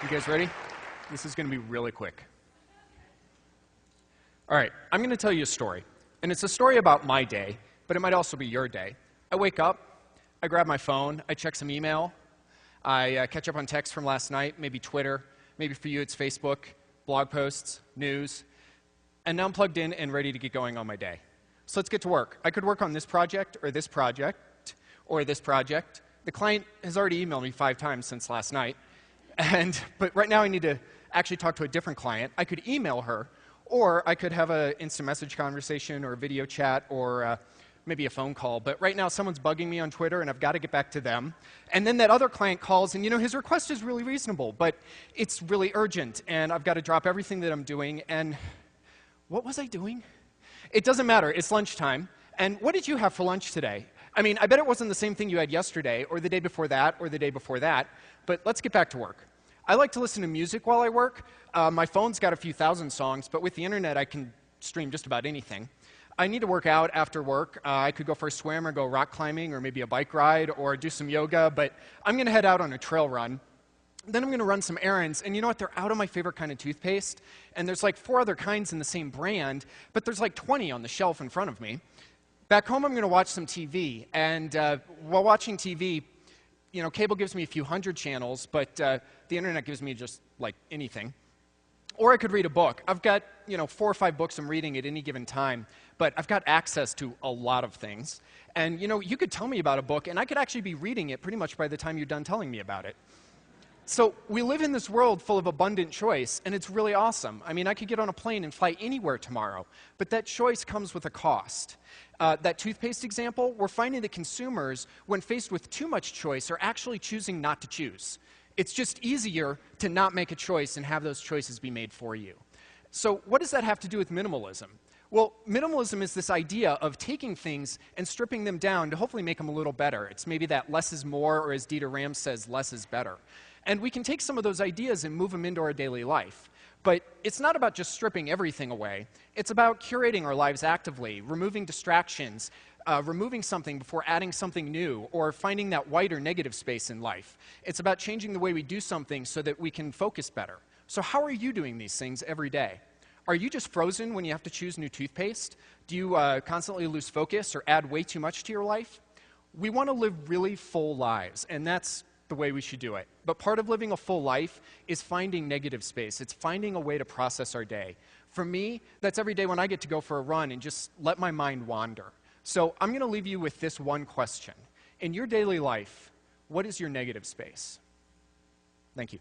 You guys ready? This is going to be really quick. All right, I'm going to tell you a story. And it's a story about my day, but it might also be your day. I wake up, I grab my phone, I check some email, I catch up on text from last night, maybe Twitter, maybe for you it's Facebook, blog posts, news, and now I'm plugged in and ready to get going on my day. So let's get to work. I could work on this project, or this project, or this project. The client has already emailed me 5 times since last night, but right now I need to actually talk to a different client. I could email her, or I could have an instant message conversation or a video chat or maybe a phone call. But right now someone's bugging me on Twitter and I've got to get back to them. And then that other client calls and his request is really reasonable, but it's really urgent and I've got to drop everything that I'm doing. And what was I doing? It doesn't matter. It's lunchtime. And what did you have for lunch today? I mean, I bet it wasn't the same thing you had yesterday or the day before that or the day before that. But let's get back to work. I like to listen to music while I work. My phone's got a few thousand songs, but with the internet I can stream just about anything. I need to work out after work. I could go for a swim or go rock climbing or maybe a bike ride or do some yoga, but I'm going to head out on a trail run. Then I'm going to run some errands, and you know what? They're out of my favorite kind of toothpaste, and there's like 4 other kinds in the same brand, but there's like 20 on the shelf in front of me. Back home I'm going to watch some TV, and while watching TV, cable gives me a few hundred channels, but the internet gives me just like anything. Or I could read a book. I've got 4 or 5 books I'm reading at any given time, but I've got access to a lot of things. And you could tell me about a book, and I could actually be reading it pretty much by the time you're done telling me about it. So we live in this world full of abundant choice, and it's really awesome. I mean, I could get on a plane and fly anywhere tomorrow, but that choice comes with a cost. That toothpaste example, we're finding that consumers, when faced with too much choice, are actually choosing not to choose. It's just easier to not make a choice and have those choices be made for you. So what does that have to do with minimalism? Well, minimalism is this idea of taking things and stripping them down to hopefully make them a little better. It's maybe that less is more, or as Dieter Rams says, less is better. And we can take some of those ideas and move them into our daily life. But it's not about just stripping everything away. It's about curating our lives actively, removing distractions, removing something before adding something new, or finding that white or negative space in life. It's about changing the way we do something so that we can focus better. So how are you doing these things every day? Are you just frozen when you have to choose new toothpaste? Do you constantly lose focus or add way too much to your life? We want to live really full lives, and that's the way we should do it. But part of living a full life is finding negative space. It's finding a way to process our day. For me, that's every day when I get to go for a run and just let my mind wander. So I'm going to leave you with this one question. In your daily life, what is your negative space? Thank you.